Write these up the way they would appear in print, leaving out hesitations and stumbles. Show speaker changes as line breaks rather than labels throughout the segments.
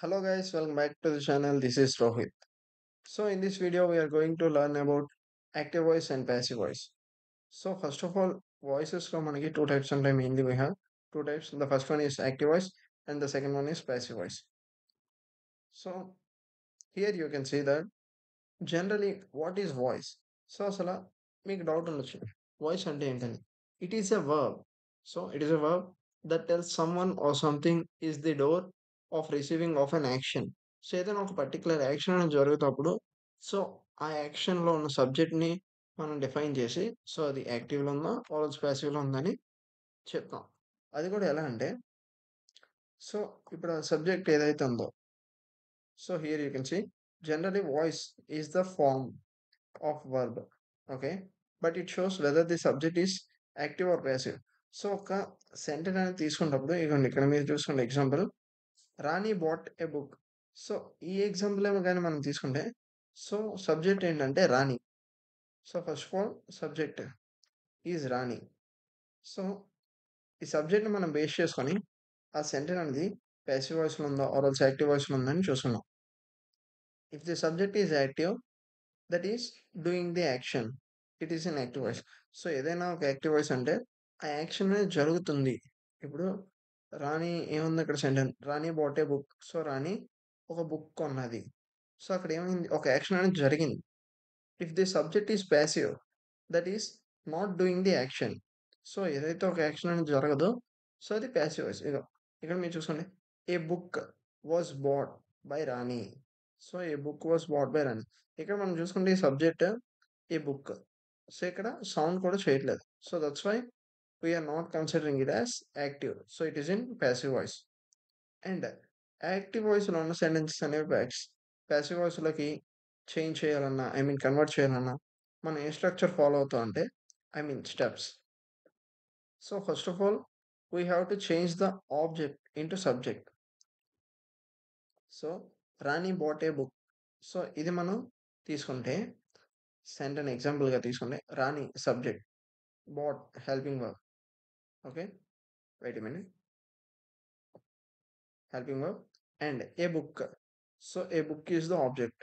Hello guys, welcome back to the channel. This is Rohit. So in this video we are going to learn about active voice and passive voice. So first of all, voices లో మనకి two types ఉంటాయి. Mainly we have two types. The first one is active voice and the second one is passive voice. So here you can see that generally what is voice? So అసలు మీకు doubt ఉండొచ్చు, voice అంటే ఏంటని. It is a verb. So it is a verb that tells someone or something is the door of receiving of an action. So ఏదైనా ఒక particular action అనేది జరుగుతప్పుడు so ఆ యాక్షన్లో ఉన్న సబ్జెక్ట్ని మనం డిఫైన్ చేసి సో అది యాక్టివ్లో ఉందా ఆర్ ప్యాసివ్లో ఉందని చెప్తాం. అది కూడా ఎలా అంటే సో ఇప్పుడు ఆ సబ్జెక్ట్ ఏదైతే ఉందో so here you can see generally voice is the form of verb. Okay, but it shows whether the subject is active or passive. So ఒక సెంటెన్స్ అనేది తీసుకున్నప్పుడు ఇగోండి ఇక్కడ మీరు చూసుకోండి example, Rani bought a book. So ఈ ఎగ్జాంపుల్ ఏమో కానీ మనం తీసుకుంటే సో సబ్జెక్ట్ ఏంటంటే Rani. So first of all subject is Rani. So ఈ సబ్జెక్ట్ని మనం బేస్ చేసుకొని ఆ సెంటెన్స్ అనేది ప్యాసివ్ వాయిస్లో ఉందో ఆర్ ఆల్సో యాక్టివ్ వాయిస్లో ఉందని చూసుకున్నాం. If the subject is active, that is doing the action, it is in active voice. So ఏదైనా ఒక యాక్టివ్ వాయిస్ అంటే ఆ యాక్షన్ అనేది జరుగుతుంది. ఇప్పుడు రాణి ఏముంది అక్కడ sentence, Rani bought a book. So Rani ఒక బుక్ కొన్నది. సో అక్కడ ఏమైంది, ఒక యాక్షన్ అనేది జరిగింది. If the subject is passive, that is not doing the action. So ఏదైతే ఒక యాక్షన్ అనేది జరగదో సో అది ప్యాసివ్ వాయిస్. ఇదో ఇక్కడ మీరు చూసుకోండి, a book was bought by Rani. So a book was bought by Rani. ఇక్కడ మనం చూసుకుంటే ఈ సబ్జెక్ట్ ఏ బుక్. సో ఇక్కడ సౌండ్ కూడా చేయట్లేదు. So that's why we're not considering it as active. So it is in passive voice. And active వాయిస్లో ఉన్న sentences అనేవి ప్యాసివ్ వాయిస్లోకి చేంజ్ చేయాలన్నా, ఐ మీన్ కన్వర్ట్ చేయాలన్నా మనం ఏ స్ట్రక్చర్ ఫాలో అవుతాం అంటే, I mean steps. So first of all we have to change the object into subject. So Rani bought a book. So ఇది మనం తీసుకుంటే సెంటెన్స్ ఎగ్జాంపుల్గా తీసుకుంటే Rani subject, bought helping verb. Okay, wait a minute, helping verb, and a book. So a book is the object.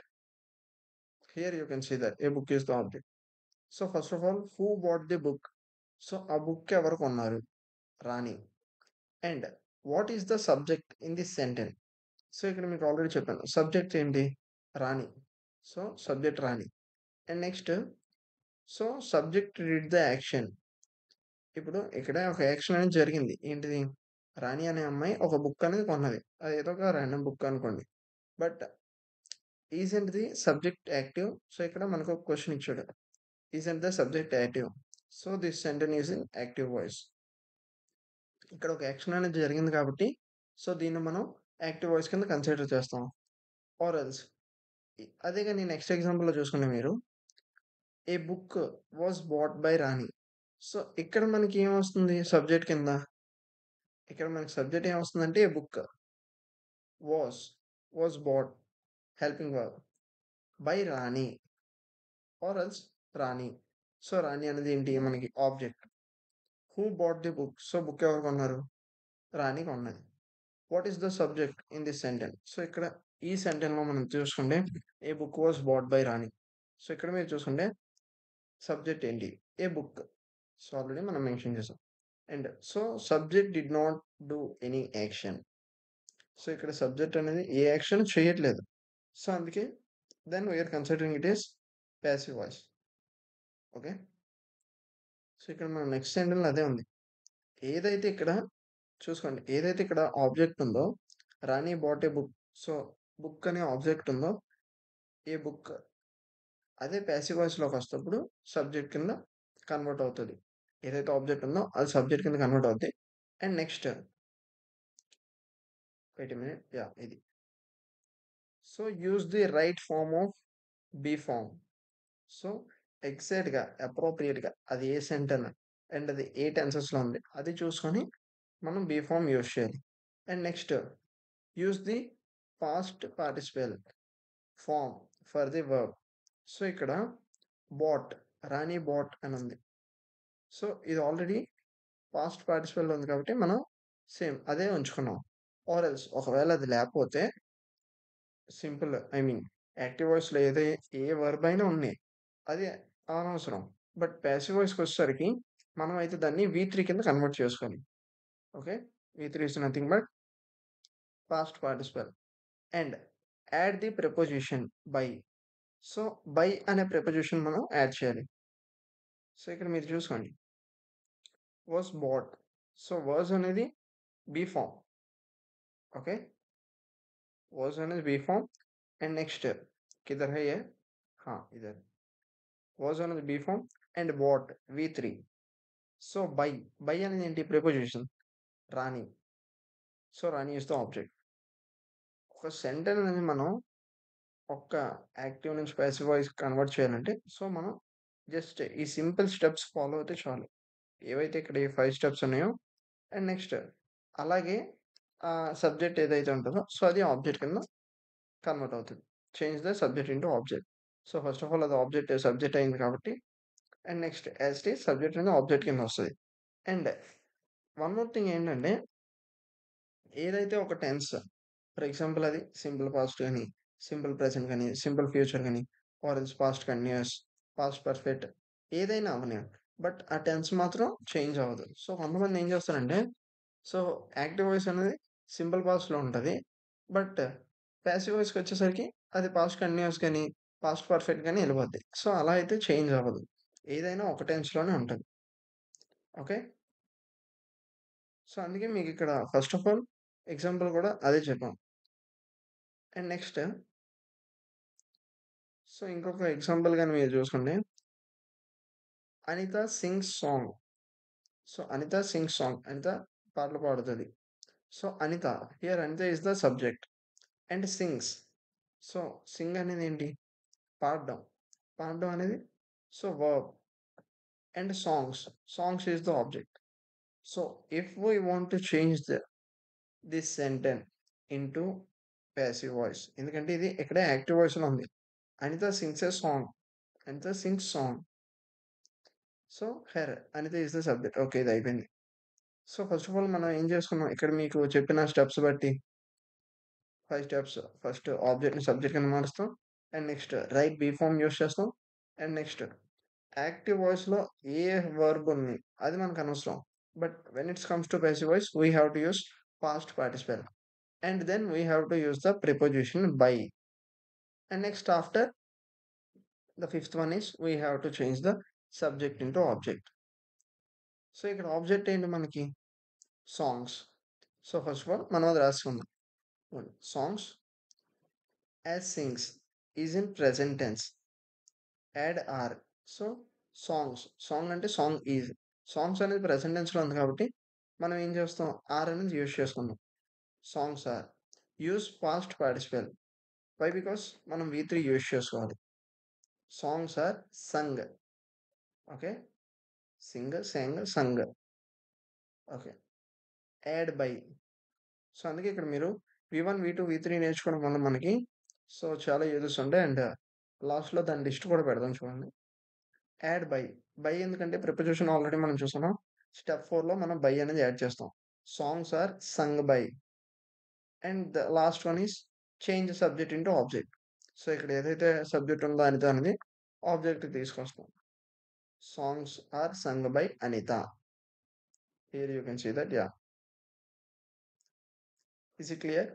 Here you can see that a book is the object. So first of all, who bought the book? So a book ఎవరు కొన్నారు, Rani. And what is the subject in this sentence? So ఇక్కడ మీకు already చెప్పాను, subject ఏంటి, Rani. So subject Rani. And next so subject read the action. ఇప్పుడు ఇక్కడ ఒక action అనేది జరిగింది. ఏంటిది, రాణి అనే అమ్మాయి ఒక బుక్ అనేది కొన్నది. అది ఏదో ఒక ర్యాండమ్ బుక్ అనుకోండి. But isn't the subject active. So ఇక్కడ మనకు ఒక క్వశ్చన్ ఇచ్చాడు, isn't the subject active. So this sentence is in active voice. ఇక్కడ ఒక యాక్షన్ అనేది జరిగింది కాబట్టి సో దీన్ని మనం యాక్టివ్ వాయిస్ కింద కన్సిడర్ చేస్తాం. ఆర్ ఎల్స్ అదే కానీ నెక్స్ట్ ఎగ్జాంపుల్లో చూసుకుంటే మీరు, a book was bought by Rani. So ఇక్కడ మనకి ఏమొస్తుంది సబ్జెక్ట్ కింద, ఇక్కడ మనకి సబ్జెక్ట్ ఏమొస్తుందంటే a book was was bought helping verb by Rani or else Rani. So Rani అనేది ఏంటి మనకి object. Who bought the book. So book ఎవరు కొన్నారు, రాణి కొన్నది. What is the subject in this sentence. So ఇక్కడ ఈ సెంటెన్స్లో మనం చూసుకుంటే a book was bought by Rani. So ఇక్కడ మీరు చూసుకుంటే సబ్జెక్ట్ ఏంటి, ఏ బుక్. సో ఆల్రెడీ మనం మెన్షన్ చేసాం. And so subject did not do any action. So ఇక్కడ సబ్జెక్ట్ అనేది ఏ యాక్షన్ చేయట్లేదు. సో అందుకే then we are considering it is passive voice. Okay, so ఇక్కడ మన నెక్స్ట్ సెంటెన్స్ అదే ఉంది. ఏదైతే ఇక్కడ చూసుకోండి, ఏదైతే ఇక్కడ ఆబ్జెక్ట్ ఉందో Rani bought a book. So book అనే ఆబ్జెక్ట్ ఉందో ఏ బుక్, అదే ప్యాసివ్ వాయిస్లోకి వస్తప్పుడు సబ్జెక్ట్ కింద కన్వర్ట్ అవుతుంది. ఏదైతే ఆబ్జెక్ట్ ఉందో అది సబ్జెక్ట్ కింద కన్వర్ట్ అవుతుంది. And next wait a minute, yeah ఇది. So use the right form of be form. So ఎగ్జాక్ట్గా అప్రోప్రియేట్గా అది ఏ సెంటెన్స్ అండ్ అది ఏ టెన్సెస్లో ఉంది అది చూసుకొని మనం బీ ఫార్మ్ యూజ్ చేయాలి. And next use the past participle form for the verb. So ఇక్కడ బాట్, రాణి బాట్ అని ఉంది. సో ఇది ఆల్రెడీ పాస్ట్ పార్టిసిపల్ ఉంది కాబట్టి మనం సేమ్ అదే ఉంచుకున్నాం. ఆర్ ఎల్స్ ఒకవేళ అది లేకపోతే సింపుల్ ఐ మీన్ యాక్టివ్ వాయిస్‌లో ఏ వర్బ్ అయినా ఉన్నాయి. అది అనవసరం. బట్ పాసివ్ వాయిస్‌కొచ్చేసరికి మనం అయితే దాన్ని వి3 కింద కన్వర్ట్ చేసుకోవాలి. ఓకే. వి3 is nothing but past participle and add the preposition by. So, by అనే ప్రిపోజిషన్ మనం యాడ్ చేయాలి. సో, ఇక్కడ మీరు చూసుకోండి. Was bought. సో, వాస్ అనేది బీ ఫార్మ్. ఓకే. वाज़ అనేది బీ ఫార్మ్ అండ్ నెక్స్ట్ किधर है ये? हाँ, इधर. వాజ్ అనేది బీ ఫార్మ్ అండ్ వాట్ వి3. సో, బై అనేది ఏంటి? Preposition Rani. So, Rani is the object. ఒక సెంటెన్స్ అనేది మనం ఒక్క యాక్టివ్ నుంచి పాసివ్ వాయిస్ కన్వర్ట్ చేయాలంటే సో, మనం జస్ట్ ఈ సింపుల్ స్టెప్స్ ఫాలో అయితే చాలు. ఏవైతే ఇక్కడ ఈ 5 స్టెప్స్ ఉన్నాయో అండ్ నెక్స్ట్ అలాగే సబ్జెక్ట్ ఏదైతే ఉంటదో సో, అది ఆబ్జెక్ట్ కింద కన్వర్ట్ అవుతది. Change the subject into object. So, first of all అది సబ్జెక్ట్ అయింది కాబట్టి and next as it is subject అనేది ఆబ్జెక్ట్ కింద వస్తది. అండ్ వన్ మోర్ థింగ్ ఏంటంటే ఏదైతే ఒక టెన్స్ ఫర్ ఎగ్జాంపుల్ అది సింపుల్ పాస్ట్ గాని, సింపుల్ ప్రెజెంట్ గాని, సింపుల్ ఫ్యూచర్ గాని, or else past continuous, past perfect ఏదైనా అవ్వని. బట్ ఆ టెన్స్ మాత్రం చేంజ్ అవ్వదు. సో, కొంతమంది ఏం చేస్తారంటే సో, యాక్టివ్ వాయిస్ అనేది సింపుల్ పాస్ట్‌లో ఉంటది. బట్ పాసివ్ వాయిస్‌కొచ్చేసరికి అది పాస్ట్ కంటిన్యూయస్ గాని, పాస్ట్ పర్ఫెక్ట్ గాని ఎళ్ళిపోద్ది. సో, అలా అయితే చేంజ్ అవ్వదు. ఏదైనా ఒక టెన్స్‌లోనే ఉంటది. ఓకే. సో, అందుకే మీకిక్కడ ఫస్ట్ ఆఫ్ ఆల్ ఎగ్జాంపుల్ కూడా అదే చెప్పాం. అండ్ నెక్స్ట్ సో, ఇంకొక ఎగ్జాంపుల్ గాని మీరు చూసుకుంటే 'Anitha sings song.' So, 'Anitha sings song.' Anitha పాటలు పాడుతది. So, 'Anitha' here 'Anitha' is the subject and 'sings.' So, sing అనేది ఏంటి? పాడడం. పాడడం అనేది so, verb and 'songs.' 'Songs' is the object. So, if we want to change this sentence into passive voice ఎందుకంటే ఇది ఇక్కడ యాక్టివ్ వాయిస్‌లో ఉంది. 'Anitha sings a song.' 'Anitha sings song.' So, her 'Anitha' is the subject. Okay. ఇది అయిపోయింది. So, first of all మనం ఏం చేసుకున్నాం ఇక్కడ మీకు చెప్పిన స్టెప్స్ బట్టి 5 స్టెప్స్. ఫస్ట్ ఆబ్జెక్ట్‌ని సబ్జెక్ట్ కింద మారుస్తాం. And next right be form use చేస్తాం. అండ్ నెక్స్ట్ యాక్టివ్ వాయిస్‌లో ఏ వర్బ్ ఉంది అది మనకనవసరం. But when it's comes to passive voice we have to use past participle. And then we have to use the preposition by. And next after the fifth one is we have to change the subject into object. So, ఇక్కడ object ఏంటి మనకి? Songs. So, first of all మనం అది రాసుకుందాం. Songs as sings is in present tense. Add are. So, songs. Song అంటే song is. Songs అనేది present టెన్స్‌లో ఉంది కాబట్టి మనం ఏం చేస్తాం? ఆర్ అనేది యూజ్ చేసుకుందాం. Songs are. Use past participle. Why? Because మనం వి3 యూజ్ చేసుకోవాలి. Songs are sung. Okay. Song, sung. Okay. Add by. So, అందుకే ఇక్కడ మీరు వి1, వి2, వి3 నేర్చుకోవడం వల్ల మనకి సో, చాలా యూజెస్ ఉంటాయి. అండ్ లాస్ట్‌లో దాని లిస్ట్ కూడా పెడదాం చూడండి. Add by. బై ఎందుకంటే ప్రిపోజిషన్ ఆల్రెడీ మనం చూసాము. స్టెప్ 4లో మనం బై అనేది యాడ్ చేస్తాం. Songs are sung by. And the last one is change subject into object. So, ఇక్కడ ఏదైతే సబ్జెక్ట్ ఉందో అనిత అనేది ఆబ్జెక్ట్‌కి తీసుకొస్తాం. Songs are sung by Anitha. Here you can see that yeah! Is it clear?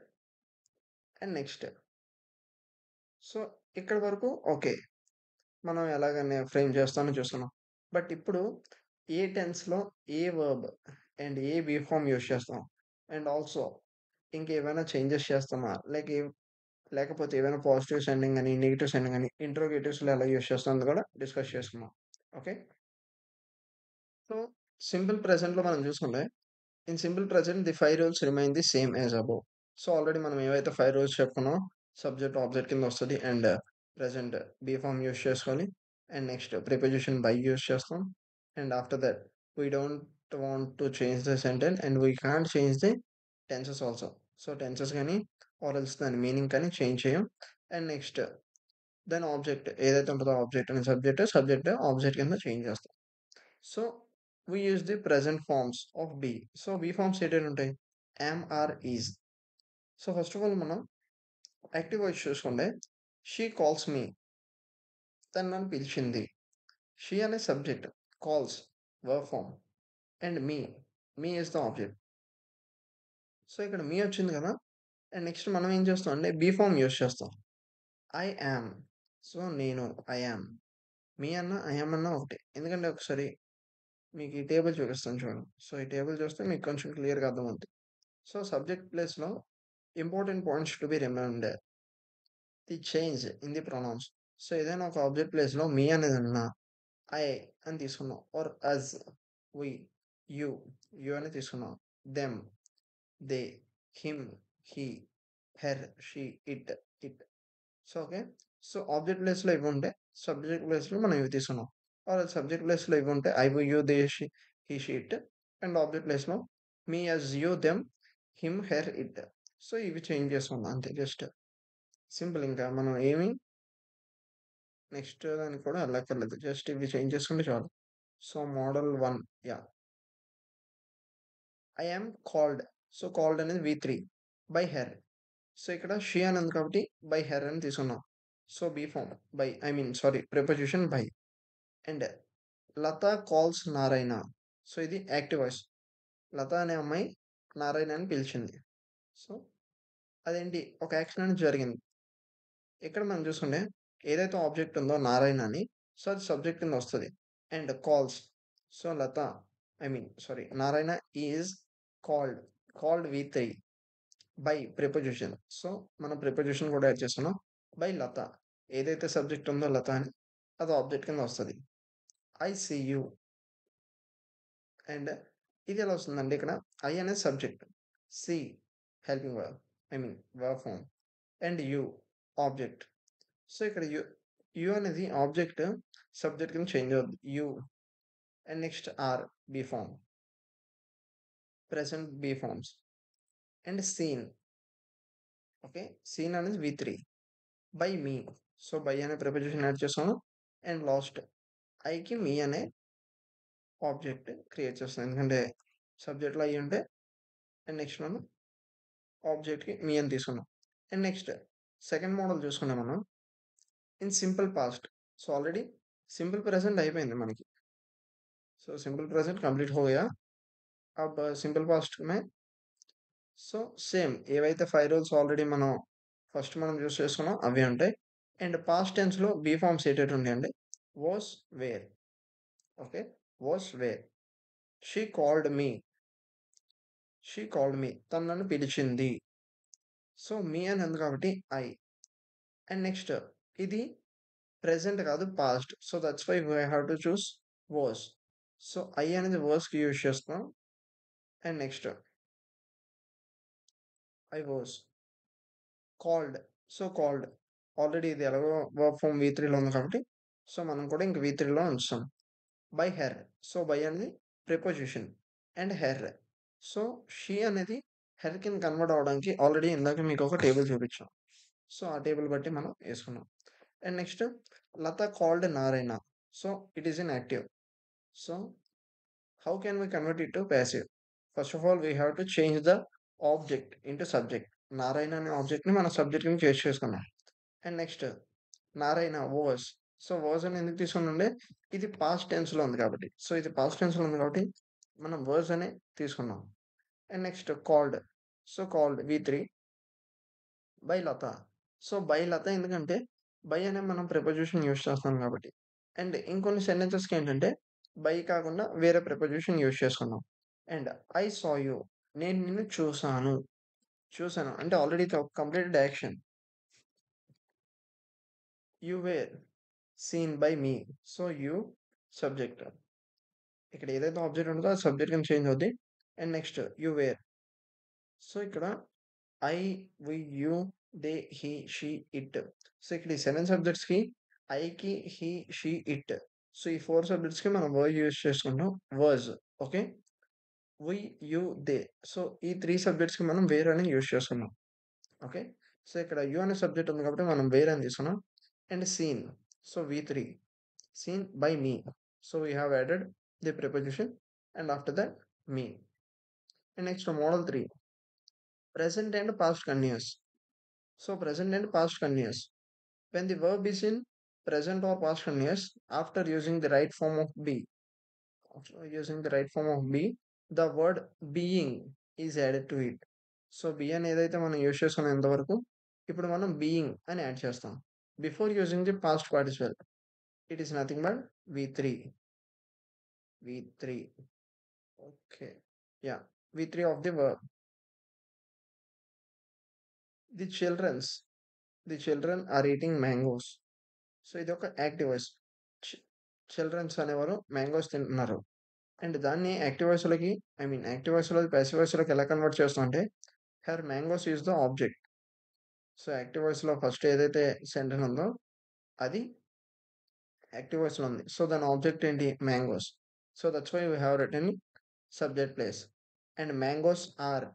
And next so, ఇక్కడి వరకు okay. మనం ఎలాగని frame చేస్తామో చూసుకున్నాం. బట్ ఇప్పుడు ఏ టెన్స్‌లో ఏ వర్బ్ అండ్ ఏ బీ ఫార్మ్ యూజ్ చేస్తాం? అండ్ ఆల్సో ఇంకేమైనా చేంజెస్ చేస్తామా? లేకపోతే ఏవైనా పాజిటివ్ సెండింగ్ అని, నెగెటివ్ సెండింగ్ అని, ఇంట్రోగేటివ్స్‌లో ఎలా యూజ్ చేస్తాం కూడా డిస్కస్ చేసుకుందాం. ఓకే. సో, సింపుల్ ప్రెజెంట్‌లో మనం చూసుకుంటే in simple present the 5 rules remain the same as above. So, already మనం ఏవైతే 5 రూల్స్ చెప్పుకున్నామో సబ్జెక్ట్, ఆబ్జెక్ట్ కింద వస్తది. And present be form use చేసుకోవాలి. And next preposition by use చేస్తాం. And after that we don't want to change the sentence and we can't change the tenses also. So, tenses గాని or else దాని meaning కానీ change చేయం. And next then object ఏదైతే ఉంటదో object అని subject object కింద change చేస్తాం. So, we use the present forms of be. So, be forms ఏంటేంటి ఉంటాయి? Am, are, is. So, first of all మనం యాక్టివ్ వాయిస్ చూసుకుంటే షీ కాల్స్ మీ, తను నన్ను పిలిచింది. షీ అనే subject, calls verb form and me is the object. So ఇక్కడ me వచ్చింది కదా, అండ్ నెక్స్ట్ మనం ఏం చేస్తాం అంటే బీ ఫార్మ్ యూస్ చేస్తాం. ఐ యామ్, సో నేను ఐ యామ్. మీ అన్న ఐ యామ్ అన్న ఒకటే, ఎందుకంటే ఒకసారి మీకు ఈ టేబుల్ చూపిస్తాను చూడండి. సో ఈ టేబుల్ చూస్తే మీకు కొంచెం క్లియర్గా అర్థమవుతుంది. సో సబ్జెక్ట్ ప్లేస్లో important points to be reminder, the change in the pronouns. So ఏదైనా ఒక ఆబ్జెక్ట్ ప్లేస్లో మీ అనేది ఉన్నా ఐ అని తీసుకున్నాం, or us, we, you, you అని తీసుకున్నాం, them, they, him, he, her, she, it. So okay. So object ప్లేస్లో ఇవి ఉంటే సబ్జెక్ట్ ప్లేస్లో మనం ఇవి తీసుకున్నాం, ఆర్ సబ్జెక్ట్ ప్లేస్లో ఇవి ఉంటే I, we, you, they, she, he, she, it. And object ప్లేస్లో me, us, you, them, him, her, it. So ఇవి చేంజ్ చేస్తున్నాం అంతే, జస్ట్ సింపుల్. ఇంకా మనం ఏమి నెక్స్ట్ దానికి కూడా వెళ్ళక్కర్లేదు, జస్ట్ ఇవి చేంజ్ చేసుకుంటే చాలు. So model 1, yeah, I am called. So called అనేది V3 బై హెర్. సో ఇక్కడ షీ అని ఉంది కాబట్టి బై హెర్ అని తీసుకున్నాం. So be form by, I mean sorry, preposition by. And Latha calls Narayana. So ఇది యాక్టివ్ వాయిస్. లత అనే అమ్మాయి నారాయణ అని పిలిచింది. సో అదేంటి, ఒక యాక్షన్ అనేది జరిగింది. ఇక్కడ మనం చూసుకుంటే ఏదైతే ఆబ్జెక్ట్ ఉందో నారాయణ అని, సో అది సబ్జెక్ట్ కింద వస్తుంది. And calls, so Latha, I mean sorry, Narayana is called, called V3 by preposition. So మనం ప్రిపోజిషన్ కూడా యాడ్ చేస్తున్నాం, బై లత. ఏదైతే సబ్జెక్ట్ ఉందో లత అని, అది ఆబ్జెక్ట్ కింద వస్తుంది. I see you. అండ్ ఇది ఎలా వస్తుందంటే ఇక్కడ ఐ అనేది subject, see helping verb, I mean verb form, and you object. So ఇక్కడ యు అనేది ఆబ్జెక్ట్, సబ్జెక్ట్ కింద చేంజ్ అవుతుంది you. And next are, be form, present be forms. And seen, okay, seen అనేది V3 by me. So by అనే preposition add చేస్తాను. And last ఐకి me అనే object create చేస్తాను, ఎందుకంటే సబ్జెక్ట్లో అయ్యి ఉంటే. అండ్ నెక్స్ట్ మనం ఆబ్జెక్ట్కి మీ అని తీసుకున్నాం. అండ్ నెక్స్ట్ సెకండ్ మోడల్ చూసుకున్నాం మనం in simple past. So already simple present అయిపోయింది మనకి. సో సింపుల్ प्रेजेंट कंप्लीट हो गया. अब सिंपल पास्ट में సో సేమ్ ఏవైతే 5 రూల్స్ ఆల్రెడీ మనం ఫస్ట్ మనం యూజ్ చేసుకున్నాం అవే ఉంటాయి. అండ్ పాస్ట్ టెన్స్‌లో బీ ఫార్మ్స్ ఏటేటి ఉంటాయండి, was, were. Okay, was, were. She called me, తను నన్ను పిలిచింది. సో మీ అని ఉంది కాబట్టి ఐ. అండ్ నెక్స్ట్ ఇది ప్రెజెంట్ కాదు, past. So that's why we have to choose was. So I అనేది వాస్‌కి యూజ్ చేస్తున్నాం. And next I was called. So called already ఇది ఎలాగో వర్బ్ ఫార్మ్ V3లో ఉంది కాబట్టి, సో మనం కూడా ఇంక V3లో ఉంచుతాం. By her. సో బై అనేది preposition and her. So she అనేది హెర్ కింద కన్వర్ట్ అవ్వడానికి ఆల్రెడీ ఇందాక మీకు ఒక టేబుల్ చూపించాం. సో ఆ టేబుల్ బట్టి మనం వేసుకున్నాం. And next Latha called Narayana. So it is in active. So how can we convert it to passive? First of all, we have to change the object into subject. Narayana అనే ఆబ్జెక్ట్‌ని మనం subject కింద చేసుకున్నాం. And next Narayana was. So was అని ఎందుకు తీసుకున్నామంటే ఇది past టెన్స్‌లో ఉంది కాబట్టి. సో ఇది పాస్ట్ టెన్స్‌లో ఉంది కాబట్టి మనం వాస్ అనే తీసుకున్నాం. And next called. So called V3 by Latha. So by Latha ఎందుకంటే బై అనే మనం ప్రిపోజిషన్ యూజ్ చేస్తున్నాం కాబట్టి. అండ్ ఇంకొన్ని సెంటెన్సెస్‌కి ఏంటంటే బై కాకుండా వేరే ప్రిపోజిషన్ యూజ్ చేసుకున్నాం. అండ్ ఐ సా యూ, నేను నిన్ను చూసాను. చూసాను అంటే already completed action. You were seen by me. So you subject. ఇక్కడ ఏదైతే ఆబ్జెక్ట్ ఉంటుందో అది సబ్జెక్ట్ కింద చేంజ్ అవుద్ది. And next you were. So ఇక్కడ I, we, you, they, he, she, it. So ఇక్కడ ఈ 7 సబ్జెక్ట్స్‌కి ఐకి, హీ, షీ, ఇట్. సో ఈ 4 సబ్జెక్ట్స్‌కి మనం యూజ్ చేసుకుంటాం were. Okay. We, you, they. So ఈ 3 సబ్జెక్ట్స్‌కి మనం వేర్ అని యూజ్ చేసుకున్నాం. ఓకే. సో ఇక్కడ యూ అనే సబ్జెక్ట్ ఉంది కాబట్టి మనం వేర్ అని తీసుకున్నాం. And seen. So V3 seen by me. So we have added the preposition and after that me. And next model 3, present and past continuous. So present and past continuous. When the verb is in present or past continuous, after using the right form of be, after using the right form of be, the word being is added to it. So be అని ఏదైతే మనం use చేస్తున్నాం ఎంతవరకు ఇప్పుడు మనం being అని add చేస్తాం before using the past participle it is nothing but వి3 వి3 ఓకే యా వి3 of the verb the childrens the children are eating mangoes so ఇది ఒక యాక్టివ్ వాయిస్ చిల్డ్రన్స్ అనేవారు మ్యాంగోస్ తింటున్నారు అండ్ దాన్ని యాక్టివ్ వాయిస్లోకి ఐ మీన్ యాక్టివ్ వాయిస్లో ప్యాసివ్ వాయిస్లోకి ఎలా కన్వర్ట్ చేస్తాం అంటే here mangoes is the object so active వాయిస్లో ఫస్ట్ ఏదైతే సెంటెన్స్ ఉందో అది యాక్టివ్ వాయిస్లో ఉంది సో దాని ఆబ్జెక్ట్ ఏంటి mangoes so that's why we have return subject place and mangoes are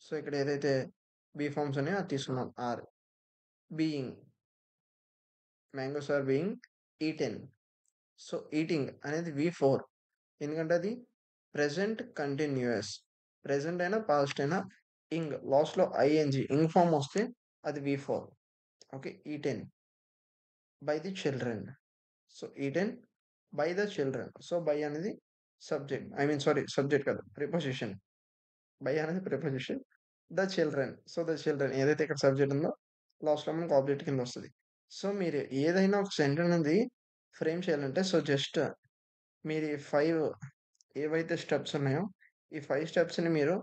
so ఇక్కడ ఏదైతే బీ ఫార్మ్స్ ఉన్నాయో అది తీసుకున్నాం are being mangoes are being eaten so eating అనేది వి4 ఎందుకంటే అది ప్రెసెంట్ కంటిన్యూయస్ ప్రెసెంట్ అయినా పాస్ట్ అయినా ఇంగ్ లాస్ట్లో ఐఎన్జి ఇంగ్ ఫామ్ వస్తే అది వి4 okay eaten by the children so eaten by the children so by అనేది subject I mean sorry subject కాదు ప్రిపోజిషన్ బై అనేది preposition the children so the children ఏదైతే ఇక్కడ సబ్జెక్ట్ ఉందో లాస్ట్లో మనకు ఆబ్జెక్ట్ కింద వస్తుంది సో మీరు ఏదైనా ఒక సెంటెన్స్ అనేది ఫ్రేమ్ చేయాలంటే సో జస్ట్ మీరు ఈ 5 ఏవైతే స్టెప్స్ ఉన్నాయో ఈ 5 స్టెప్స్ని మీరు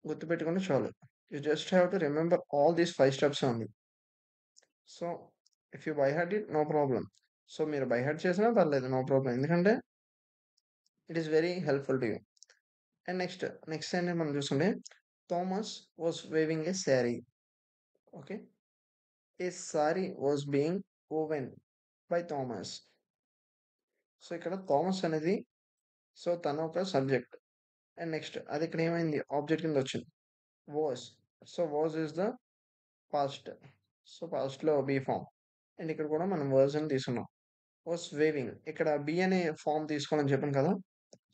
గుర్తుపెట్టుకుంటే చాలు you just have to remember all these 5 steps only so if you by heart it no problem so మీరు బై హార్ట్ చేసినా పర్లేదు నో ప్రాబ్లం ఎందుకంటే it is very helpful to you and next ఏంటంటే మనం చూసుకుంటే Thomas was weaving a sari okay a sari was being woven by Thomas so ఇక్కడ Thomas అనేది so తన ఒక సబ్జెక్ట్ అండ్ నెక్స్ట్ అది ఇక్కడ ఏమైంది ఆబ్జెక్ట్ కింద వచ్చింది was so was is the past so పాస్ట్లో బీ ఫామ్ అండ్ ఇక్కడ కూడా మనం వర్జ్ అని తీసుకున్నాం వాజ్ వేవింగ్ ఇక్కడ బి అనే ఫామ్ తీసుకోవాలని చెప్పాను కదా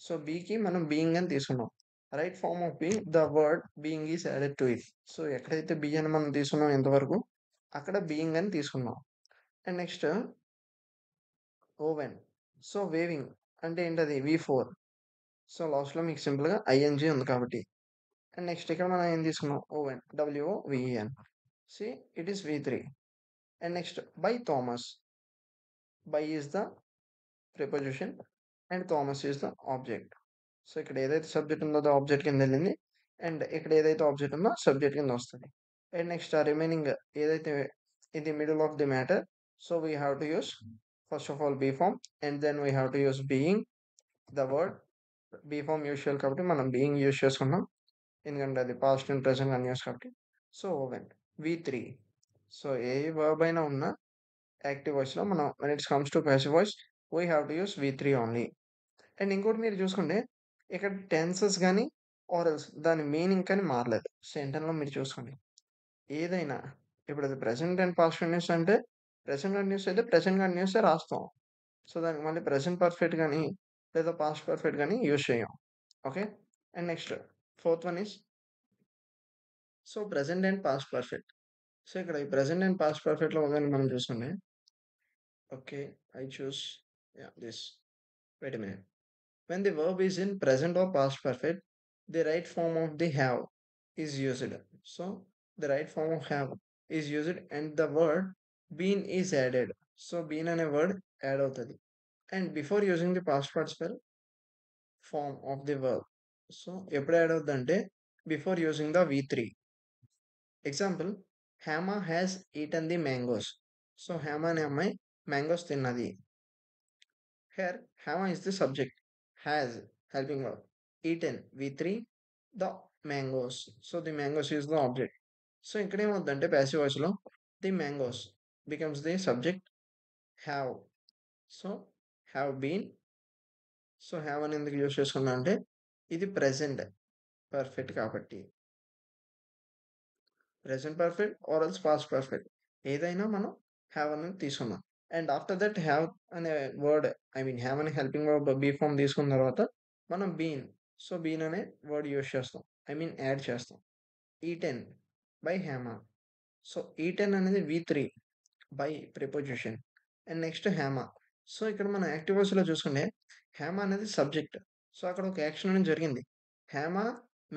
సో బీకి మనం బీయింగ్ అని తీసుకున్నాం right form of be the word being is added to it so ఎక్కడైతే బి అని మనం తీసుకున్నాం ఎంతవరకు అక్కడ బీయింగ్ అని తీసుకున్నాం and next woven so weaving అంటే ఏంటది వి4 సో లాస్ట్లో మీకు సింపుల్గా ఐఎన్జీ ఉంది కాబట్టి అండ్ నెక్స్ట్ ఇక్కడ మనం ఏం తీసుకున్నాం woven W O V E N see it is వి3 and next by Thomas by is the preposition and Thomas is the object so ఇక్కడ ఏదైతే సబ్జెక్ట్ ఉందో అది ఆబ్జెక్ట్ కింద వెళ్ళింది అండ్ ఇక్కడ ఏదైతే ఆబ్జెక్ట్ ఉందో సబ్జెక్ట్ కింద వస్తుంది అండ్ నెక్స్ట్ ఆ రిమైనింగ్ ఏదైతే ఇది middle of the matter so we have to use first of all be form and then we have to use being the word be form use చేయాలి కాబట్టి మనం being use చేసుకున్నాం ఎందుకంటే అది past and present అన్యూస్ కాబట్టి so woven వి3 so ఏ వర్బ్ అయినా ఉన్న యాక్టివ్ వాయిస్లో మనం when it's comes to passive voice we have to use వి3 ఓన్లీ అండ్ ఇంకోటి మీరు చూసుకుంటే ఇక్కడ టెన్సెస్ కానీ ఆరల్స్ దాని మీనింగ్ కానీ మారలేదు సెంటెన్స్లో మీరు చూసుకోండి ఏదైనా ఇప్పుడు అది ప్రెసెంట్ అండ్ పాస్ట్ కంటిన్యూస్ అంటే ప్రెసెంట్ కంటిన్యూస్ అయితే ప్రెసెంట్ కంటిన్యూస్ రాస్తాం సో దానికి మళ్ళీ ప్రెసెంట్ పర్ఫెక్ట్ కానీ లేదా పాస్ట్ పర్ఫెక్ట్ కానీ యూజ్ చేయం okay and next fourth one is so present and past perfect so ఇక్కడ ఈ ప్రెసెంట్ అండ్ పాస్ట్ పర్ఫెక్ట్లో కానీ మనం చూసుకుంటే okay I choose this wait a minute when the verb is in present or past perfect the right form of the have is used so the right form of have is used and the word been is added so been అనే word add అవుతుంది and before using the past participle form of the verb so ఎప్పుడు add అవుతుంది అంటే before using the వి3 example Hema has eaten the mangoes so Hema అనే అమ్మాయి mangoes తిన్నది here hema is the subject has helping verb eaten v3 the mangoes so the mangoes is the object so ఇక్కడ ఏమవుతుందంటే passive voice లో the mangoes becomes the subject have so have been so have అని ఎందుకు use చేసుకున్నా అంటే ఇది present perfect కాబట్టి present perfect or else past perfect ఏదైనా మనం హ్యావ్ అనేది తీసుకున్నాం అండ్ ఆఫ్టర్ దట్ హ్యావ్ అనే వర్డ్ ఐ మీన్ హ్యావ్ అనే హెల్పింగ్ వర్డ్ బీ ఫామ్ తీసుకున్న తర్వాత మనం బీన్ సో బీన్ అనే వర్డ్ యూజ్ చేస్తాం ఐ మీన్ యాడ్ చేస్తాం ఈటెన్ బై హ్యామా సో ఈటెన్ అనేది V3 by preposition. And next Hema. So ఇక్కడ మనం యాక్టివ్ వాయిస్‌లో చూసుకుంటే హేమ అనేది సబ్జెక్ట్. సో అక్కడ ఒక యాక్షన్ అనేది జరిగింది. హేమ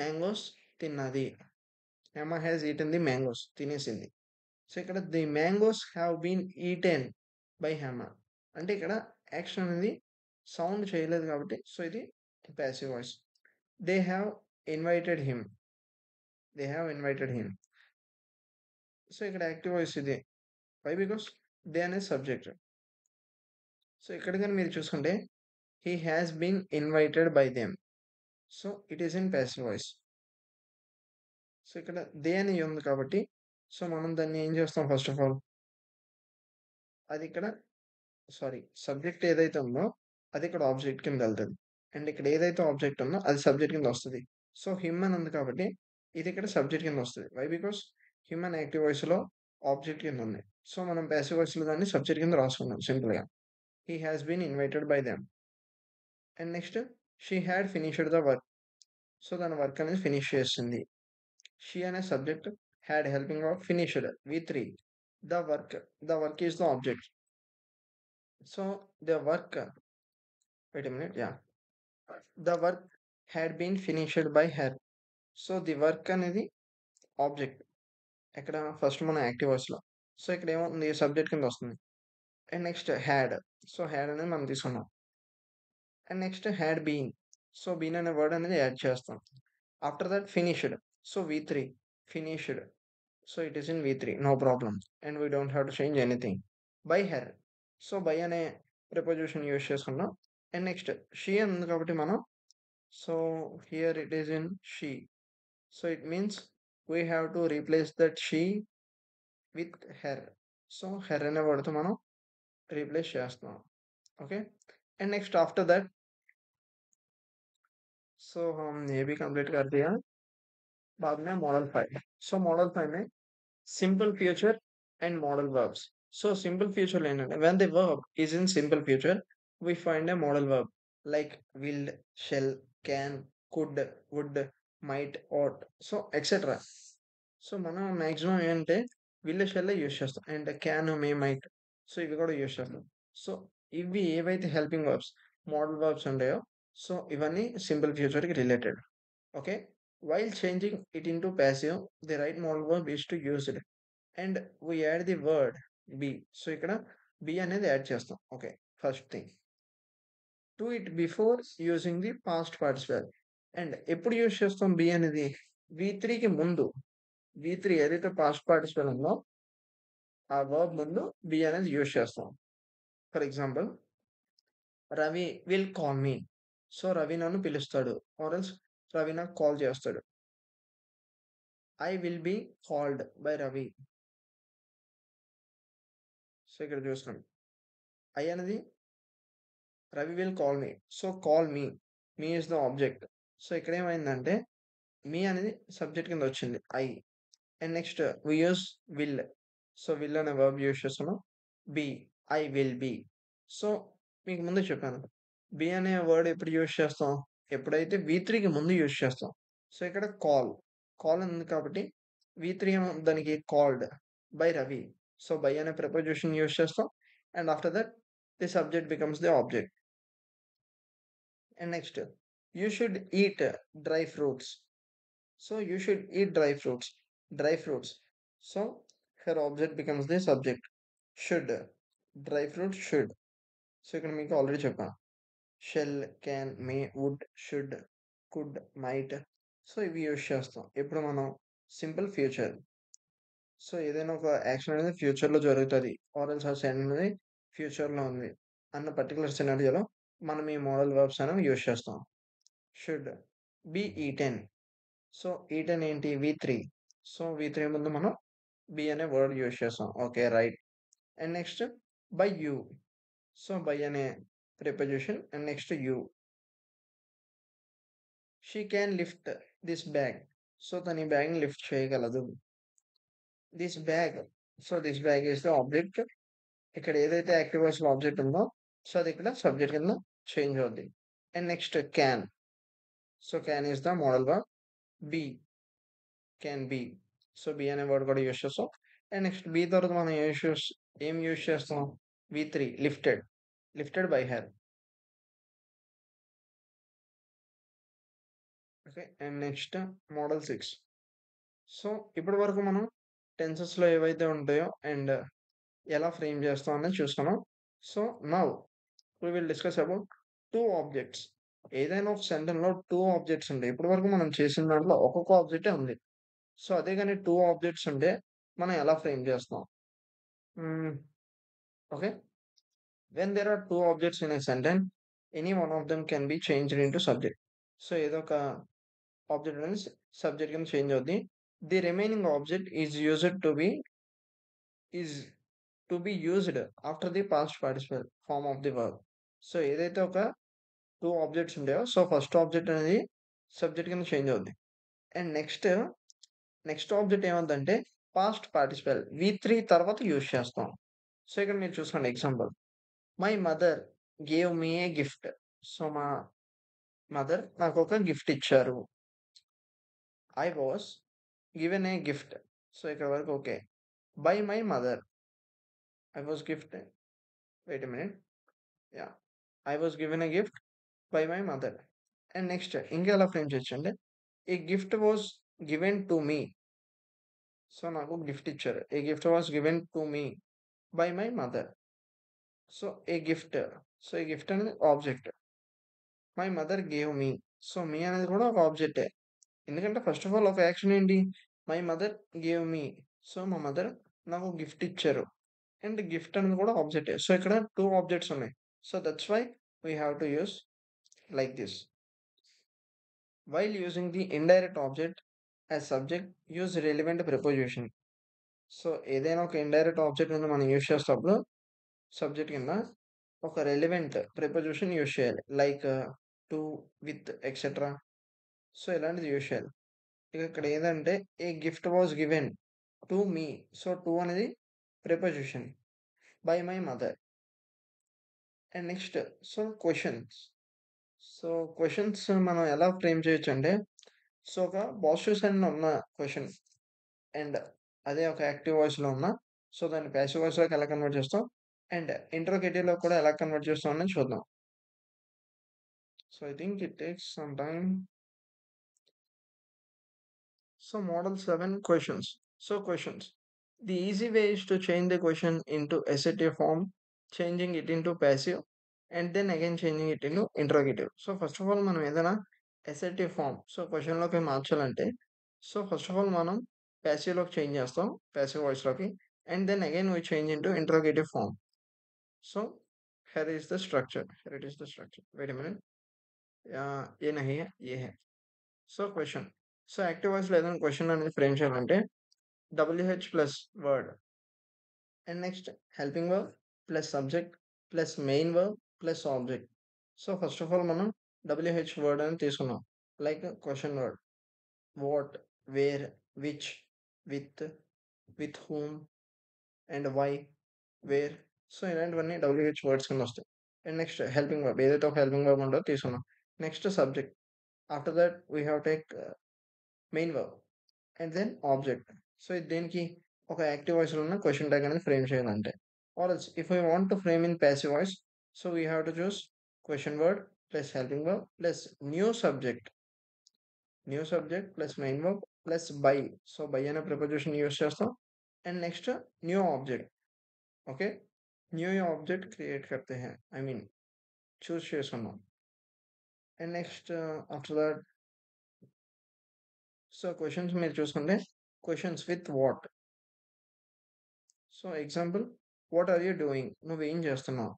మ్యాంగోస్ తిన్నది. Hema has eaten the mangoes తినేసింది. సో ఇక్కడ the mangoes have been eaten by Hema. అంటే ఇక్కడ యాక్షన్ అనేది సౌండ్ చేయలేదు కాబట్టి సో ఇది passive voice. They have invited him. They have invited him. So ఇక్కడ యాక్టివ్ వాయిస్ ఇదే. వై? బికాస్ దే అనేది సబ్జెక్ట్. సో ఇక్కడ గాని మీరు చూసుకుంటే he has been invited by them. So it is in passive voice. So ఇక్కడ they అని ఉంది కాబట్టి సో మనం దాన్ని ఏం చేస్తాం ఫస్ట్ ఆఫ్ ఆల్ అది ఇక్కడ సారీ సబ్జెక్ట్ ఏదైతే ఉందో అది ఇక్కడ ఆబ్జెక్ట్ కింద వెళ్తది. అండ్ ఇక్కడ ఏదైతే ఆబ్జెక్ట్ ఉందో అది సబ్జెక్ట్ కింద వస్తది. సో హిమ్ అని ఉంది కాబట్టి ఇది ఇక్కడ సబ్జెక్ట్ కింద వస్తది. వై? బికాస్ హిమ్ అని యాక్టివ్ వాయిస్‌లో ఆబ్జెక్ట్ కింద ఉంది. సో మనం పాసివ్ వాయిస్‌లో దాన్ని సబ్జెక్ట్ కింద రాసుకున్నాం సింపుల్‌గా. He has been invited by them. And next she had finished the work. So తన వర్క్ అనేది ఫినిష్ చేసింది. షీ అనే subject, had helping verb finished V3. The work is the object. So the work wait a minute yeah! The work had been finished by her. So the work అనేది object. ఎక్కడ first మన active వాయిస్‌లో. So ఇక్కడ ఏమవుతుంది subject కింద వస్తుంది. And next had. So had అనేది మనం తీసుకున్నాం. And next had been. So been అనే వర్డ్ అనేది యాడ్ చేస్తాం. After that finished. So V3 finished. So it is in V3 no problem. And we don't have to change anything. By her. So by అనే preposition use చేసుకున్నాం. And next she అని ఉంది కాబట్టి మనం so here it is in she. So it means we have to replace that she with her. So her అనే వర్డ్‌తో మనం replace చేస్తున్నాం. Okay. And next after that so हम ये भी कंप्लीट कर दिया बाद में मॉडल 5. सो मॉडल 5 में simple future and modal verbs. So simple future लेना when the verb is in simple future we find a modal verb like will, shall, can, could, would, might, ought, so etc. So మనం maximum ఏంటంటే will shall use చేస్తాం and can may might so ఇవి కూడా use చేస్తాం. So ఇవి ఏవైతే helping verbs modal verbs ఉంటాయో so ఇవన్నీ సింపుల్ ఫ్యూచర్కి related. Okay. While changing it into passive the right modal verb is to used and we add the word be. So ఇక్కడ be అనేది యాడ్ చేస్తాం. Okay. First thing to it before using the past participle. And ఎప్పుడు use చేస్తాం B అనేది V3కి ముందు. V3 ఏదైతే past participle ఉందో ఆ వర్బ్ ముందు బి అనేది యూజ్ చేస్తాం. For example Ravi will call me. So Ravi నన్ను పిలుస్తాడు ఆర్ ఎల్స్ రవి నాకు కాల్ చేస్తాడు. I will be called by Ravi. So ఇక్కడ చూస్తున్నాం ఐ అనేది Ravi will call me. So call me. Me is the object. So ఇక్కడ ఏమైందంటే మీ అనేది సబ్జెక్ట్ కింద వచ్చింది I. And next we use will. So will అనే వర్బ్ యూస్ చేస్తున్నాం. Be I will be. So మీకు ముందే చెప్పాను బి అనే వర్డ్ ఎప్పుడు యూస్ చేస్తాం ఎప్పుడైతే V3కి ముందు యూస్ చేస్తాం. సో ఇక్కడ కాల్ కాల్ ఉంది కాబట్టి V3 దానికి called by Ravi. So by అనే ప్రపోజిషన్ యూస్ చేస్తాం and after that the subject becomes the object. And next you should eat dry fruits. So you should eat dry fruits. Dry fruits. So her object becomes the subject. Should. Dry fruits should. So ఇక్కడ మీకు already చెప్పాను. Shall, can, may, would, should, could, might. So ఇవి use చేస్తాం ఎప్పుడు మనం simple future. So ఏదైనా ఒక action అనేది ఫ్యూచర్లో జరుగుతుంది ఆర్ ఎల్స్ ఆ సెన్ అనేది ఫ్యూచర్లో ఉంది అన్న పర్టికులర్ సినారియోలో మనం ఈ మోడల్ వర్బ్స్ అనేవి యూజ్ చేస్తాం. Should be eaten. So eaten ఏంటి V3. సో V3 ముందు మనం బి అనే వర్డ్ యూజ్ చేస్తాం. Okay right. And next by you. So by అనే preposition and next you. She can lift this bag. So తన ఈ బ్యాగ్ని లిఫ్ట్ చేయగలదు. This bag. So this bag is the object. ఇక్కడ ఏదైతే యాక్టివ్ వాయిస్లో ఆబ్జెక్ట్ ఉందో సో అది ఇక్కడ సబ్జెక్ట్ కింద చేంజ్ అవుద్ది. And next can. So can is the modal verb. Be can be. So be అనే వర్డ్ కూడా యూస్ చేస్తాం. అండ్ నెక్స్ట్ బి తర్వాత మనం ఏం యూస్ చేస్తాం? వి3 lifted. Lifted by her. Okay. And next modal 6. So ఇప్పటి వరకు మనం టెన్సెస్‌లో ఏవైతే ఉంటాయో అండ్ ఎలా ఫ్రేమ్ చేస్తాం అనేది చూసుకున్నాం. So now we will discuss about 2 objects. ఏదైనా ఒక సెంటెన్స్‌లో 2 ఆబ్జెక్ట్స్ ఉంటాయి. ఇప్పటి వరకు మనం చేసిన దాంట్లో ఒక్కొక్క ఆబ్జెక్టే ఉంది. సో అదే గాని 2 ఆబ్జెక్ట్స్ ఉంటే మనం ఎలా ఫ్రేమ్ చేస్తాం? హ్మ్. Okay. When there are two objects in a sentence, any one of them can be changed into subject. So ఏదో ఒక ఆబ్జెక్ట్ అనేది సబ్జెక్ట్ కింద చేంజ్ అవుద్ది. The remaining object is to be used after the past participle form of the verb. So ఏదైతే ఒక 2 objects ఉంటాయో so first object అనేది subject కింద చేంజ్ అవుద్ది. అండ్ నెక్స్ట్ ఆబ్జెక్ట్ ఏమవుద్దంటే పాస్ట్ పార్టిసిపల్ వి3 తర్వాత యూజ్ చేస్తాం. సో ఇక్కడ మీరు చూసుకోండి example. My mother gave me a gift. So మా మదర్ నాకొక గిఫ్ట్ ఇచ్చారు. I was given a gift. So ఇక్కడ వరకు okay. By my mother. I was gift wait a minute. Yeah! I was given a gift by my mother. And next ఇంకెలా frame చేయొచ్చంటే, a gift was given to me. So నాకు gift ఇచ్చారు. A gift was given to me by my mother. So a gift. So ఈ gift అనేది object. My mother gave me. So me అనేది కూడా ఒక ఆబ్జెక్టే. ఎందుకంటే ఫస్ట్ ఆఫ్ ఆల్ ఒక యాక్షన్ ఏంటి? My mother gave me. So మా మదర్ నాకు గిఫ్ట్ ఇచ్చారు. అండ్ గిఫ్ట్ అనేది కూడా ఆబ్జెక్టే. సో ఇక్కడ 2 ఆబ్జెక్ట్స్ ఉన్నాయి. So that's why we have to use like this. While using the indirect object as subject use relevant preposition. So ఏదైనా ఒక ఇండైరెక్ట్ ఆబ్జెక్ట్ కింద మనం యూజ్ చేసేటప్పుడు సబ్జెక్ట్ కింద ఒక రెలెవెంట్ ప్రిపోజిషన్ యూజ్ చేయాలి. Like to, with etcetera. So ఇలాంటిది use చేయాలి. ఇక ఇక్కడ ఏదంటే a gift was given to me. So to అనేది preposition by my mother. And next so questions. So questions మనం ఎలా ఫ్రేమ్ చేయొచ్చంటే, సో ఒక పాజిటివ్ సైన్ ఉన్న క్వెషన్ అండ్ అదే ఒక యాక్టివ్ వాయిస్‌లో ఉన్న సో దాన్ని పాసివ్ వాయిస్‌లోకి ఎలా కన్వర్ట్ చేస్తాం అండ్ ఇంట్రోగేటివ్‌లో కూడా ఎలా కన్వర్ట్ చేస్తాం అనేది చూద్దాం. So I think it takes some time. So model 7 questions. So questions. The easy way is to change the question into assertive form, changing it into passive, and then again changing it into interrogative. So first of all మనం ఏదైనా assertive form so question లోకి మార్చాలంటే so first of all మనం passive లోకి change చేస్తాం passive voice లోకి and then again we change into interrogative form. So here is the structure. Here it is the structure. Wait a minute. ये नहीं है ये है. So question. సో యాక్టివ్ వాయిస్‌లో ఏదైనా క్వెషన్ అనేది ఫ్రేమ్ చేయాలంటే WH plus word and next helping verb plus subject plus main verb plus object. So first of all మనం డబ్ల్యూహెచ్ వర్డ్ అని తీసుకున్నాం. Like question word. What, where, which, with, with whom and why, where. So ఇలాంటివన్నీ WH words కింద వస్తాయి. And next helping verb ఏదైతే ఒక helping verb ఉందో తీసుకున్నాం. Next subject. After that we have take main verb and then object. So ఇది దేనికి ఒక యాక్టివ్ వాయిస్‌లో ఉన్న క్వెషన్ ట్యాగ్ అనేది ఫ్రేమ్ చేయాలంటే. Or else if I want to frame in passive voice so we have to choose question word plus helping verb plus new subject. New subject plus main verb plus by. So by అనే preposition use చేస్తాం. And next new object. Okay. New object create करते हैं I mean choose చేసుకున్నాం. And next after that so questions మీరు చూసుకుంటే questions with what. So example what are you doing నువ్వేం చేస్తున్నావు.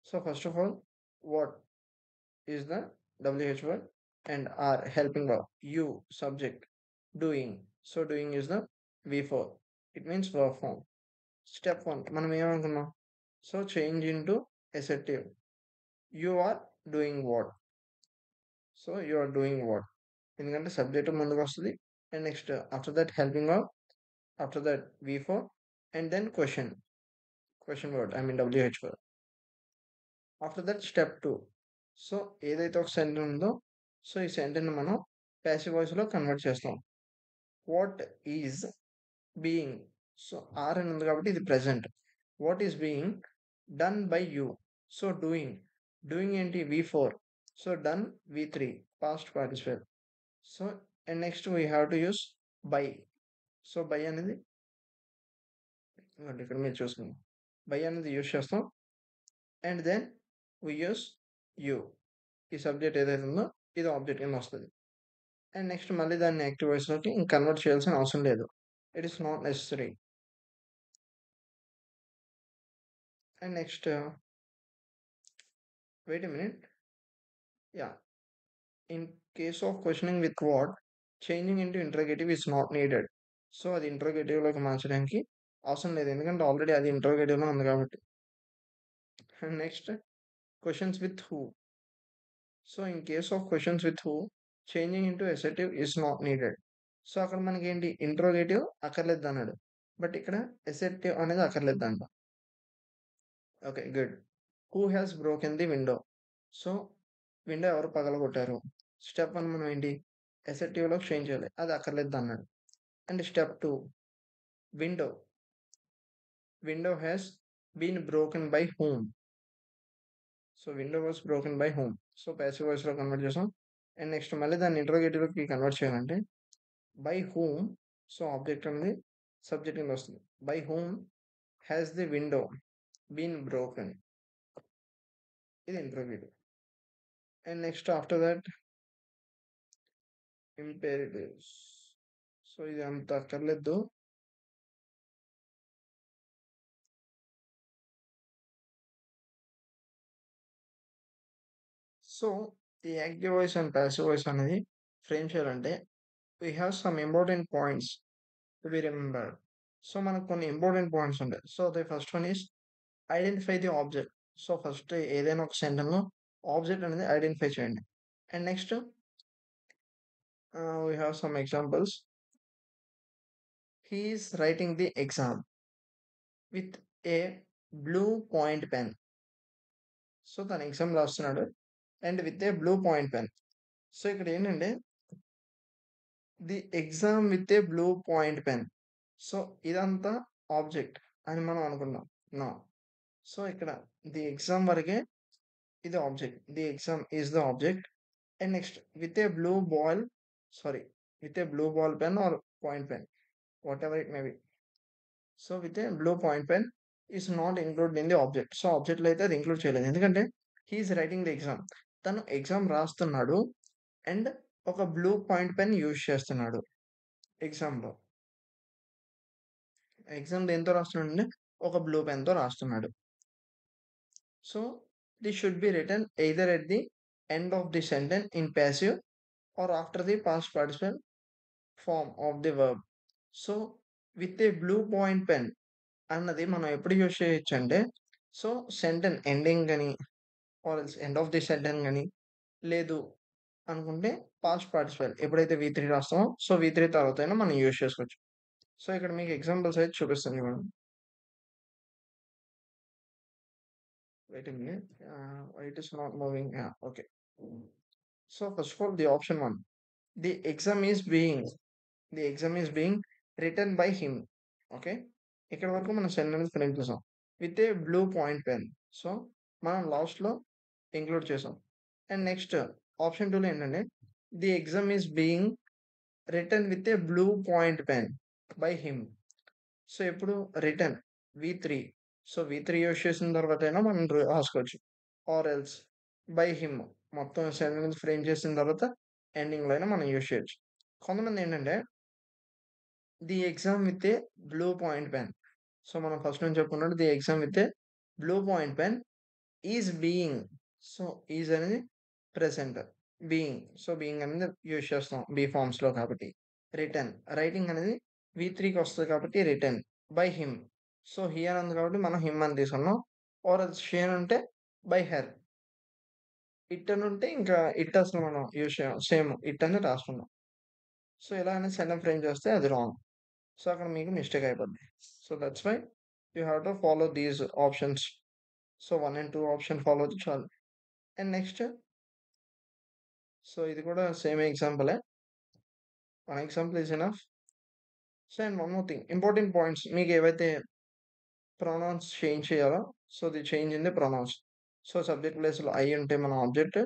So first of all what is the WH word and are helping verb you subject doing. So doing is the V4. It means verb form. Step 1 మనం ఏమనుకున్నాం. So change into assertive. You are doing what. So you are doing what ఎందుకంటే subject ముందుకు వస్తుంది. And next after that helping verb after that V4 and then question word I mean WH word. After that step 2. So ఏదైతే ఒక sentence ఉందో so ఈ sentence మనం passive వాయిస్‌లో convert చేస్తాం. What is being. So are అని ఉంది కాబట్టి ఇది present. What is being done by you. So doing ఏంటి V4. So done V3 past participle. So and next we have to use by. So by అనేది ఇక్కడ మీరు చూసుకుందాం, బై అనేది యూస్ చేస్తాం and then we use you. ఈ subject ఏదైతే ఉందో ఇది ఆబ్జెక్ట్ కింద వస్తుంది. అండ్ నెక్స్ట్ మళ్ళీ దాన్ని యాక్టివ్ వాయిస్లోకి ఇంక కన్వర్ట్ చేయాల్సిన అవసరం లేదు. It is not necessary. And next wait a minute. Yeah, in case of questioning with what, changing into interrogative is not needed. So అది ఇంట్రోగేటివ్లోకి మార్చడానికి అవసరం లేదు, ఎందుకంటే ఆల్రెడీ అది ఇంట్రోగేటివ్లో ఉంది కాబట్టి. And next questions with who. So in case of questions with who, changing into ఎసెటివ్ is not needed. So అక్కడ మనకి ఏంటి, ఇంట్రోగేటివ్ అక్కర్లేదు అన్నాడు, బట్ ఇక్కడ ఎసెటివ్ అనేది అక్కర్లేదు అంట. Okay good. Who has broken the window. So window ఎవరు పగలగొట్టారు. స్టెప్ 1 మనం ఏంటి, ఎసెటివ్లో చేంజ్ చేయాలి, అది అక్కర్లేదు అన్నాడు. And step 2, window has been broken by whom. So window was broken by whom. So passive వాయిస్లో కన్వర్ట్ చేసాం. అండ్ నెక్స్ట్ మళ్ళీ దాన్ని ఇంట్రోగేటివ్లోకి కన్వర్ట్ చేయాలంటే బై హూమ్. సో ఆబ్జెక్ట్ అనేది సబ్జెక్ట్ కింద వస్తుంది. By whom has the window been broken. ఇది interrogative. And next after that imperatives. So ఇది అంత అక్కర్లేదు. సో ఈ active voice and passive voice అనేది ఫ్రేమ్ చేయాలంటే we have some important points to B remember. So మనకు కొన్ని ఇంపార్టెంట్ పాయింట్స్ ఉంటాయి. So the first one is identify the object. So first ఏదైనా ఒక సెంటెన్స్లో ఆబ్జెక్ట్ అనేది ఐడెంటిఫై చేయండి. And next we have some examples. He is writing the exam with a blue point pen. So తను exam రాస్తున్నాడు and with a blue point pen. So ఇక్కడ ఏంటంటే the exam with a blue point pen. So ఇదంతా object అని మనం అనుకున్నాం. No. So ఇక్కడ the exam వరకే ఇది object. The exam is the object. And next with a blue ball, sorry, with a blue ball pen or point pen, whatever it may be. So with a blue point pen is not include in the object. So ఆబ్జెక్ట్లో అయితే అది include చేయలేదు, ఎందుకంటే he is writing the exam. తను exam రాస్తున్నాడు and ఒక blue point pen use చేస్తున్నాడు ఎగ్జామ్లో. ఎగ్జామ్ దేంతో రాస్తున్నాడు అంటే ఒక బ్లూ పెన్తో రాస్తున్నాడు. So this should be written either at the end of the sentence in passive or after the past participle form of the verb. So with a blue point pen అన్నది మనం ఎప్పుడు use చేయొచ్చు అంటే, so sentence ending కానీ or else end of the sentence కానీ, లేదు అనుకుంటే past participle ఎప్పుడైతే V3 రాస్తామో సో V3 తర్వాత అయినా మనం యూజ్ చేసుకోవచ్చు. సో ఇక్కడ మీకు ఎగ్జాంపుల్స్ అయితే చూపిస్తాను చూడండి. Wait a minute. It is not moving. Okay. So first of all the option 1, the exam is being written by him. Okay, ఇక్కడ వరకు మనం సెంటెన్స్ ఫ్రేమ్ చేసాం with a blue point pen. So మనం లాస్ట్లో include చేసాం. And next option 2లో ఏంటంటే the exam is being written with a blue point pen by him. So ఇప్పుడు written V3. So V3 use చేసిన తర్వాత అయినా మనం రాసుకోవచ్చు. ఆర్ ఎల్స్ బై హిమ్ మొత్తం సెంటెన్స్ ఫ్రేమ్ చేసిన తర్వాత ఎండింగ్లో అయినా మనం యూజ్ చేయొచ్చు. కొంతమంది ఏంటంటే the exam with a blue point pen. So మనం ఫస్ట్ నుంచి చెప్పుకున్నట్టు the exam with a blue point pen is being. So is అనేది ప్రెసెంట్, బీయింగ్, సో బీయింగ్ అనేది యూజ్ చేస్తాం బీ ఫార్మ్స్లో కాబట్టి. రిటర్న్ రైటింగ్ అనేది V3కి వస్తుంది కాబట్టి return by him. So he అని ఉంది కాబట్టి మనం హిమ్ అని తీసుకున్నాం. ఆర్ అది షీ అని ఉంటే బై హెర్. ఇట్ అని ఉంటే ఇంకా ఇట్ అసలు మనం యూజ్ చేయం, సేమ్ ఇట్ అని రాసుకున్నాం. సో ఇలా అనేది సెంటెన్స్ ఫ్రేమ్ చేస్తే అది రాంగ్. సో అక్కడ మీకు మిస్టేక్ అయిపోద్ది. So that's why you have to follow these options. So 1 and 2 option follow అయితే చాలు. అండ్ నెక్స్ట్, సో ఇది కూడా సేమ్ ఎగ్జాంపులే. One example is enough. So, and one more thing important points మీకేవైతే pronouns change చేయాలో, so, the change in the pronouns. So, subject ప్లేస్‌లో I ఉంటే మనం ఆబ్జెక్ట్,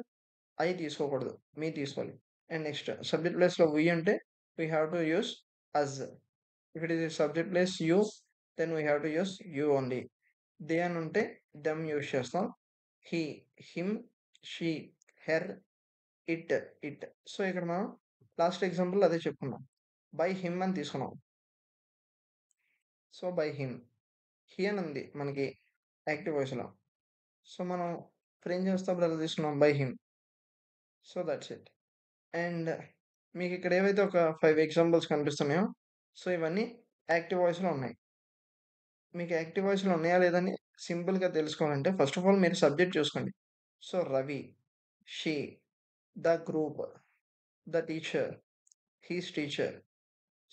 ఐ తీసుకోకూడదు. మీ తీసుకోవాలి. అండ్ నెక్స్ట్ సబ్జెక్ట్ ప్లేస్‌లో వి అంటే we have to use us. If it is a subject place you, then we have to use you only. They అని ఉంటే them use చేస్తాం. He, him, she, her, it, it. So, ఇక్కడ మనం last example అదే చెప్పుకున్నాం. By him అని తీసుకున్నాం. So, by him. హి అని ఉంది మనకి యాక్టివ్ వాయిస్‌లో. సో, మనం ఇప్పుడు ఏం చేస్తాం బ్రదర్ తీసుకున్నాం by him. So, that's it. And మీకిక్కడ ఏవైతే ఒక 5 ఎగ్జాంపుల్స్ కనిపిస్తున్నాయో, సో, ఇవన్నీ యాక్టివ్ వాయిస్‌లో ఉన్నాయి. మీకు యాక్టివ్ వాయిస్‌లో ఉన్నాయా లేదా అని సింపుల్‌గా తెలుసుకోవాలంటే ఫస్ట్ ఆఫ్ ఆల్ మీరు సబ్జెక్ట్ చూసుకోండి. So, Ravi, she, the group, the teacher, his teacher.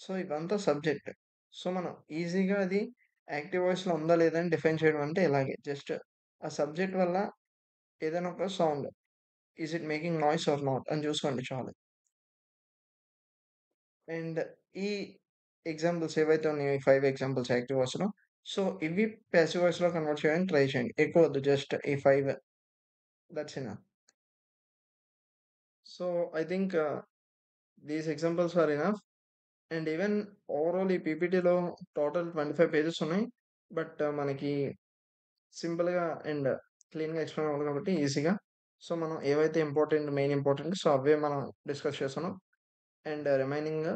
So, ఇవంతా సబ్జెక్ట్. సో, మనం ఈజీగా అది యాక్టివ్ వాయిస్‌లో ఉందా లేదా అని డిఫైన్ చేయడం అంటే ఇలాగే. జస్ట్ ఆ సబ్జెక్ట్ వల్ల ఏదైనా ఒక sound is it making noise or not అని చూసుకోండి చాలు. అండ్ ఈ ఎగ్జాంపుల్స్ ఏవైతే ఉన్నాయో ఈ 5 ఎగ్జాంపుల్స్ యాక్టివ్ వాయిస్‌లో. సో, ఇవి పాసివ్ వాయిస్‌లో కన్వర్ట్ చేయడానికి ట్రై చేయండి. ఎక్కువొద్దు జస్ట్ ఈ 5 that's enough. So, I think these examples are enough. And even overall ఈ పీపీటీలో టోటల్ 25 పేజెస్ ఉన్నాయి. బట్ మనకి సింపుల్‌గా అండ్ క్లీన్‌గా ఎక్స్‌ప్లెయిన్ అవ్వాలి కాబట్టి ఈజీగా. సో, మనం ఏవైతే ఇంపార్టెంట్, మెయిన్ ఇంపార్టెంట్ సో, అవే మనం డిస్కస్ చేస్తున్నాం. అండ్ రిమైనింగ్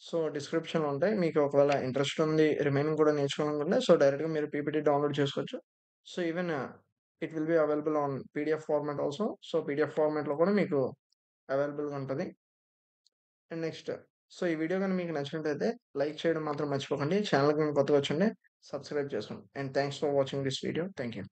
సో, డిస్క్రిప్షన్‌లో ఉంటాయి. మీకు ఒకవేళ ఇంట్రెస్ట్ ఉంది రిమైనింగ్ కూడా నేర్చుకోవాలనుకుంటే సో, డైరెక్ట్‌గా మీరు పీపీటీ డౌన్‌లోడ్ చేసుకోవచ్చు. So, even it will be available on PDF format also. So, PDF ఫార్మాట్‌లో కూడా మీకు అవైలబుల్‌గా ఉంటది. అండ్ నెక్స్ట్ సో, ఈ వీడియో గాని మీకు నచ్చినట్లయితే లైక్ చేయడం మాత్రం మర్చిపోకండి. ఛానెల్‌కి గనుక కొత్తగా వచ్చుంటే సబ్స్క్రైబ్ చేసుకోండి. And thanks for watching this video. Thank you.